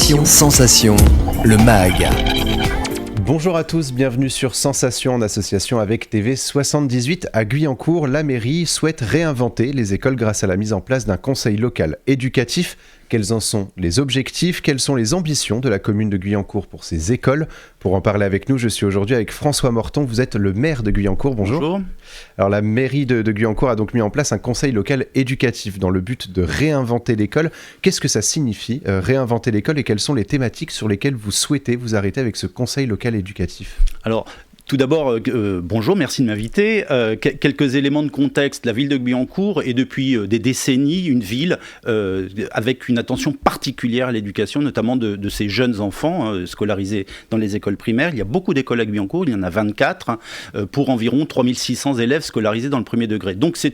Sensation, le MAG. Bonjour à tous, bienvenue sur Sensation en association avec TV78. À Guyancourt, la mairie souhaite réinventer les écoles grâce à la mise en place d'un conseil local éducatif. Quels en sont les objectifs? Quelles sont les ambitions de la commune de Guyancourt pour ces écoles? Pour en parler avec nous, je suis aujourd'hui avec François Morton. Vous êtes le maire de Guyancourt. Bonjour. Bonjour. Alors la mairie de Guyancourt a donc mis en place un conseil local éducatif dans le but de réinventer l'école. Qu'est-ce que ça signifie, réinventer l'école, et quelles sont les thématiques sur lesquelles vous souhaitez vous arrêter avec ce conseil local éducatif? Alors, tout d'abord, bonjour, merci de m'inviter. Quelques éléments de contexte. La ville de Guyancourt est depuis des décennies une ville avec une attention particulière à l'éducation, notamment de ces jeunes enfants scolarisés dans les écoles primaires. Il y a beaucoup d'écoles à Guyancourt, il y en a 24, pour environ 3600 élèves scolarisés dans le premier degré. Donc c'est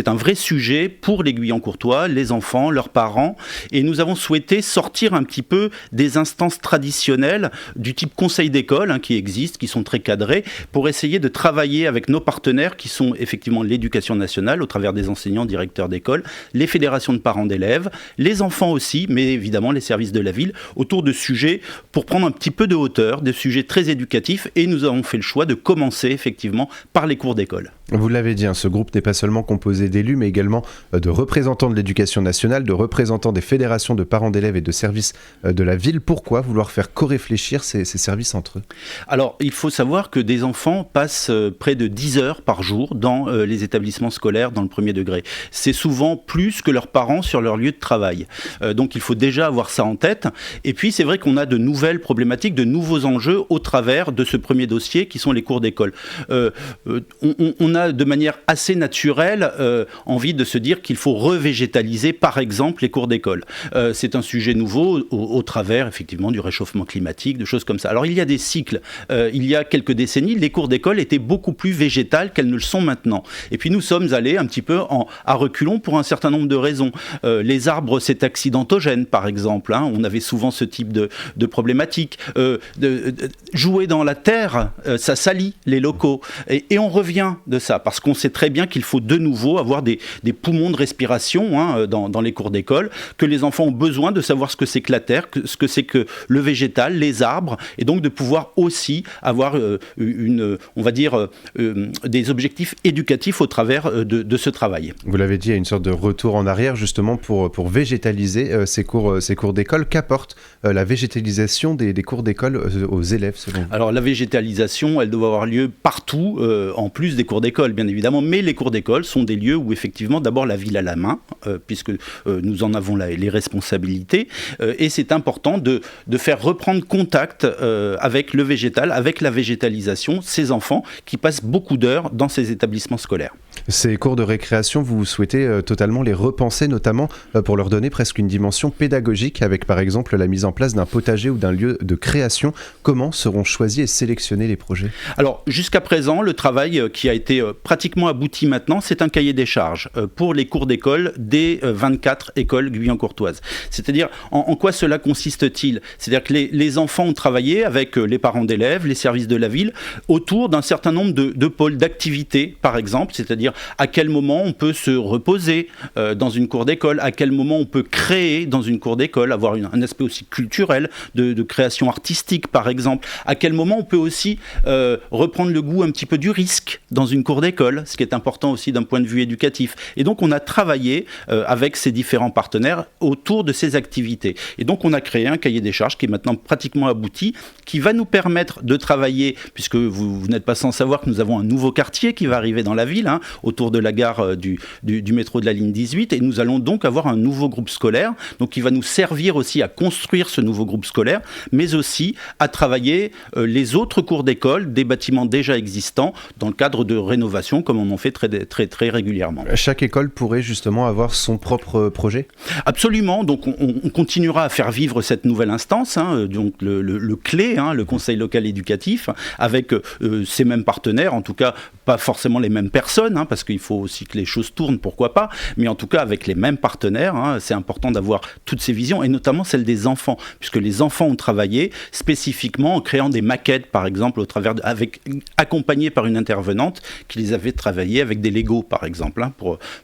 un vrai sujet pour les Guyancourtois, les enfants, leurs parents. Et nous avons souhaité sortir un petit peu des instances traditionnelles du type conseil d'école, qui existent, qui sont très cadrés, pour essayer de travailler avec nos partenaires qui sont effectivement l'éducation nationale au travers des enseignants, directeurs d'école, les fédérations de parents d'élèves, les enfants aussi, mais évidemment les services de la ville, autour de sujets pour prendre un petit peu de hauteur, des sujets très éducatifs, et nous avons fait le choix de commencer effectivement par les cours d'école. Vous l'avez dit, ce groupe n'est pas seulement composé d'élus, mais également de représentants de l'éducation nationale, de représentants des fédérations de parents d'élèves et de services de la ville. Pourquoi vouloir faire co-réfléchir ces services entre eux? Alors, il faut savoir que des enfants passent près de 10 heures par jour dans les établissements scolaires dans le premier degré. C'est souvent plus que leurs parents sur leur lieu de travail. Donc, il faut déjà avoir ça en tête. Et puis, c'est vrai qu'on a de nouvelles problématiques, de nouveaux enjeux au travers de ce premier dossier qui sont les cours d'école. On a de manière assez naturelle envie de se dire qu'il faut revégétaliser, par exemple, les cours d'école. C'est un sujet nouveau au travers, effectivement, du réchauffement climatique, de choses comme ça. Alors, il y a des cycles. Il y a quelques décennies, les cours d'école étaient beaucoup plus végétales qu'elles ne le sont maintenant. Et puis, nous sommes allés un petit peu à reculons pour un certain nombre de raisons. Les arbres, c'est accidentogène, par exemple. On avait souvent ce type de problématique. Jouer dans la terre, ça salit les locaux. Et on revient de ça, parce qu'on sait très bien qu'il faut de nouveau avoir des poumons de respiration dans les cours d'école, que les enfants ont besoin de savoir ce que c'est que la terre, ce que c'est que le végétal, les arbres, et donc de pouvoir aussi avoir des objectifs éducatifs au travers de ce travail. Vous l'avez dit, il y a une sorte de retour en arrière justement pour végétaliser ces cours d'école. Qu'apporte la végétalisation des cours d'école aux élèves selon vous? Alors la végétalisation, elle doit avoir lieu partout, en plus des cours d'école bien évidemment, mais les cours d'école sont des lieux où effectivement d'abord la ville a la main, puisque nous en avons les responsabilités, et c'est important de faire reprendre contact avec le végétal, avec la végétalisation, ces enfants qui passent beaucoup d'heures dans ces établissements scolaires. Ces cours de récréation, vous souhaitez totalement les repenser, notamment pour leur donner presque une dimension pédagogique, avec par exemple la mise en place d'un potager ou d'un lieu de création. Comment seront choisis et sélectionnés les projets? Alors, jusqu'à présent, le travail qui a été pratiquement abouti maintenant, c'est un cahier des charges pour les cours d'école des 24 écoles guyancourtoises. C'est-à-dire, en quoi cela consiste-t-il? C'est-à-dire que les enfants ont travaillé avec les parents d'élèves, les services de la ville, autour d'un certain nombre de pôles d'activités, par exemple, c'est-à-dire à quel moment on peut se reposer dans une cour d'école, à quel moment on peut créer dans une cour d'école, avoir un aspect aussi culturel, de création artistique, par exemple, à quel moment on peut aussi reprendre le goût un petit peu du risque dans une cour d'école, ce qui est important aussi d'un point de vue éducatif. Et donc on a travaillé avec ces différents partenaires autour de ces activités. Et donc on a créé un cahier des charges qui est maintenant pratiquement abouti, qui va nous permettre de travailler, puisque vous n'êtes pas sans savoir que nous avons un nouveau quartier qui va arriver dans la ville, autour de la gare du métro de la ligne 18, et nous allons donc avoir un nouveau groupe scolaire, donc qui va nous servir aussi à construire ce nouveau groupe scolaire, mais aussi à travailler les autres cours d'école, des bâtiments déjà existants, dans le cadre de rénovation, comme on en fait très, très, très régulièrement. Chaque école pourrait justement avoir son propre projet? Absolument, donc on continuera à faire vivre cette nouvelle instance, donc le CLÉ, le Conseil local éducatif, avec ses mêmes partenaires, en tout cas pas forcément les mêmes personnes, hein, parce qu'il faut aussi que les choses tournent, pourquoi pas, mais en tout cas avec les mêmes partenaires. Hein, c'est important d'avoir toutes ces visions, et notamment celle des enfants, puisque les enfants ont travaillé spécifiquement en créant des maquettes, par exemple, accompagnés par une intervenante qui les avait travaillées avec des Lego, par exemple, hein,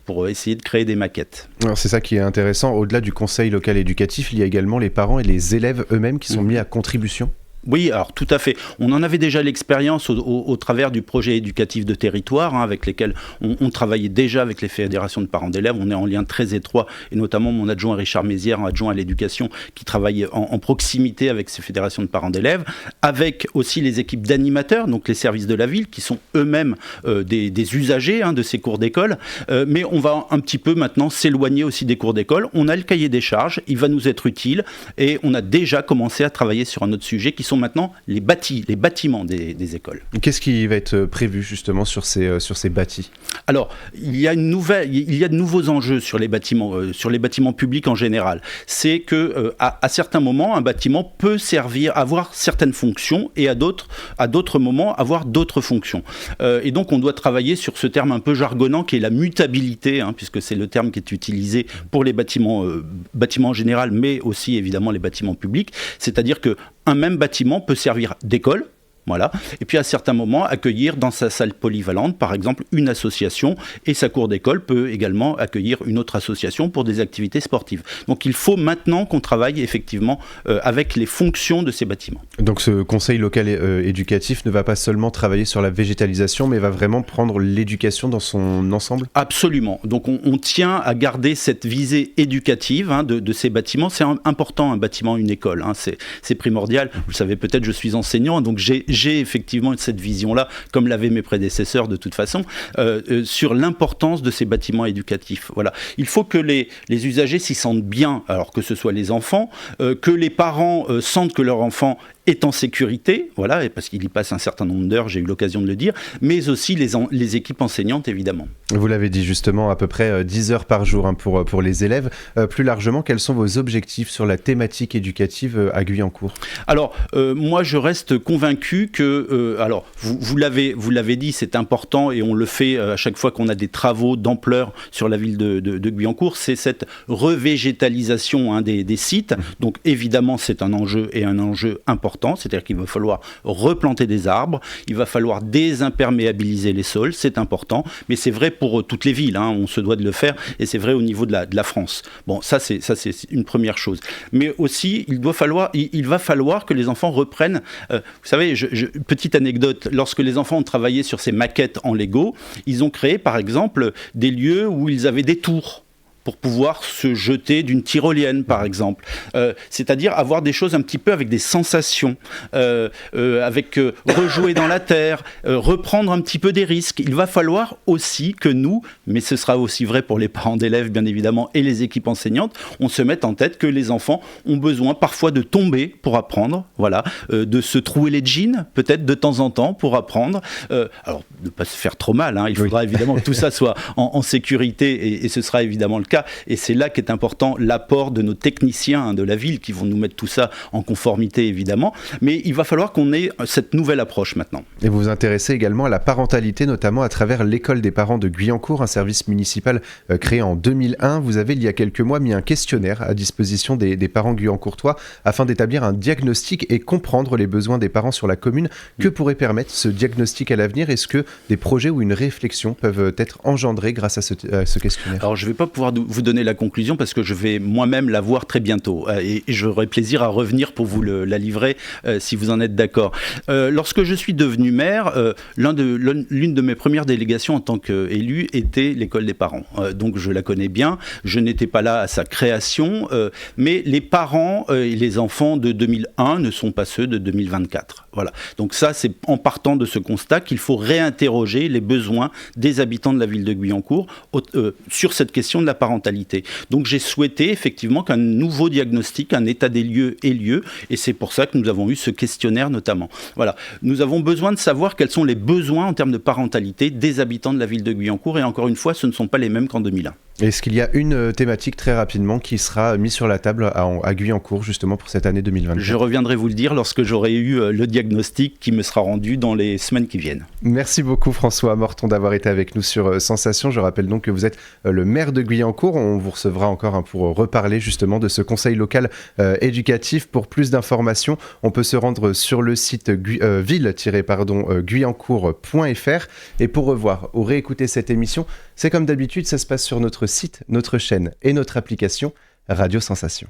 pour essayer de créer des maquettes. Alors, c'est ça qui est intéressant. Au-delà du conseil local éducatif, il y a également les parents et les élèves eux-mêmes qui sont mis à contribution. Oui, alors tout à fait. On en avait déjà l'expérience au travers du projet éducatif de territoire, hein, avec lesquels on travaillait déjà avec les fédérations de parents d'élèves. On est en lien très étroit, et notamment mon adjoint Richard Mézières, adjoint à l'éducation, qui travaille en proximité avec ces fédérations de parents d'élèves, avec aussi les équipes d'animateurs, donc les services de la ville, qui sont eux-mêmes des usagers, hein, de ces cours d'école. Mais on va un petit peu maintenant s'éloigner aussi des cours d'école. On a le cahier des charges, il va nous être utile, et on a déjà commencé à travailler sur un autre sujet qui sont maintenant les bâtiments des écoles. Qu'est-ce qui va être prévu justement sur ces bâtis ? Alors, il y a de nouveaux enjeux sur les bâtiments publics en général. C'est que à certains moments, un bâtiment peut avoir certaines fonctions, et à d'autres moments avoir d'autres fonctions. Et donc, on doit travailler sur ce terme un peu jargonnant qui est la mutabilité, hein, puisque c'est le terme qui est utilisé pour les bâtiments en général, mais aussi évidemment les bâtiments publics. C'est-à-dire que un même bâtiment peut servir d'école, voilà, et puis à certains moments accueillir dans sa salle polyvalente, par exemple, une association, et sa cour d'école peut également accueillir une autre association pour des activités sportives. Donc il faut maintenant qu'on travaille effectivement avec les fonctions de ces bâtiments. Donc ce conseil local éducatif ne va pas seulement travailler sur la végétalisation, mais va vraiment prendre l'éducation dans son ensemble ? Absolument. Donc on tient à garder cette visée éducative, hein, de ces bâtiments. C'est important, un bâtiment, une école, hein, c'est primordial. Vous le savez peut-être, je suis enseignant, donc j'ai effectivement cette vision-là, comme l'avaient mes prédécesseurs de toute façon, sur l'importance de ces bâtiments éducatifs. Voilà. Il faut que les usagers s'y sentent bien, alors que ce soit les enfants, que les parents sentent que leur enfant est en sécurité, voilà, parce qu'il y passe un certain nombre d'heures, j'ai eu l'occasion de le dire, mais aussi les équipes enseignantes, évidemment. Vous l'avez dit justement, à peu près 10 heures par jour, hein, pour les élèves. Plus largement, quels sont vos objectifs sur la thématique éducative à Guyancourt ? Alors, moi, je reste convaincu que, alors, vous l'avez dit, c'est important, et on le fait à chaque fois qu'on a des travaux d'ampleur sur la ville de Guyancourt, c'est cette revégétalisation, hein, des sites. Donc, évidemment, c'est un enjeu important. C'est-à-dire qu'il va falloir replanter des arbres, il va falloir désimperméabiliser les sols, c'est important, mais c'est vrai pour toutes les villes, hein, on se doit de le faire, et c'est vrai au niveau de la France. Bon, ça c'est une première chose. Mais aussi, il va falloir que les enfants reprennent, vous savez, petite anecdote, lorsque les enfants ont travaillé sur ces maquettes en Lego, ils ont créé par exemple des lieux où ils avaient des tours pour pouvoir se jeter d'une tyrolienne, par exemple. C'est-à-dire avoir des choses un petit peu avec des sensations, rejouer dans la terre, reprendre un petit peu des risques. Il va falloir aussi que nous, mais ce sera aussi vrai pour les parents d'élèves, bien évidemment, et les équipes enseignantes, on se mette en tête que les enfants ont besoin parfois de tomber pour apprendre, voilà, de se trouer les jeans, peut-être de temps en temps, pour apprendre. Alors, de ne pas se faire trop mal, hein, il faudra évidemment que tout ça soit en sécurité, et ce sera évidemment le cas, et c'est là qu'est important l'apport de nos techniciens, hein, de la ville, qui vont nous mettre tout ça en conformité évidemment, mais il va falloir qu'on ait cette nouvelle approche maintenant. Et vous vous intéressez également à la parentalité, notamment à travers l'école des parents de Guyancourt, un service municipal créé en 2001. Vous avez il y a quelques mois mis un questionnaire à disposition des parents guyancourtois afin d'établir un diagnostic et comprendre les besoins des parents sur la commune. Que pourrait permettre ce diagnostic à l'avenir ? Est-ce que des projets ou une réflexion peuvent être engendrés grâce à ce questionnaire ? Alors je ne vais pas pouvoir vous donner la conclusion parce que je vais moi-même la voir très bientôt et j'aurai plaisir à revenir pour vous la livrer si vous en êtes d'accord. Lorsque je suis devenu maire, l'une de mes premières délégations en tant qu'élu était l'école des parents. Donc je la connais bien, je n'étais pas là à sa création, mais les parents et les enfants de 2001 ne sont pas ceux de 2024. Voilà. Donc ça, c'est en partant de ce constat qu'il faut réinterroger les besoins des habitants de la ville de Guyancourt sur cette question de la parentalité. Donc j'ai souhaité effectivement qu'un nouveau diagnostic, un état des lieux ait lieu, et c'est pour ça que nous avons eu ce questionnaire notamment. Voilà. Nous avons besoin de savoir quels sont les besoins en termes de parentalité des habitants de la ville de Guyancourt, et encore une fois, ce ne sont pas les mêmes qu'en 2001. Est-ce qu'il y a une thématique très rapidement qui sera mise sur la table à Guyancourt justement pour cette année 2024 ? Je reviendrai vous le dire lorsque j'aurai eu le diagnostic qui me sera rendu dans les semaines qui viennent. Merci beaucoup François Morton d'avoir été avec nous sur Sensation. Je rappelle donc que vous êtes le maire de Guyancourt. On vous recevra encore pour reparler justement de ce conseil local éducatif. Pour plus d'informations, on peut se rendre sur le site ville-guyancourt.fr. Et pour revoir ou réécouter cette émission, c'est comme d'habitude, ça se passe sur notre site, notre chaîne et notre application Radio Sensation.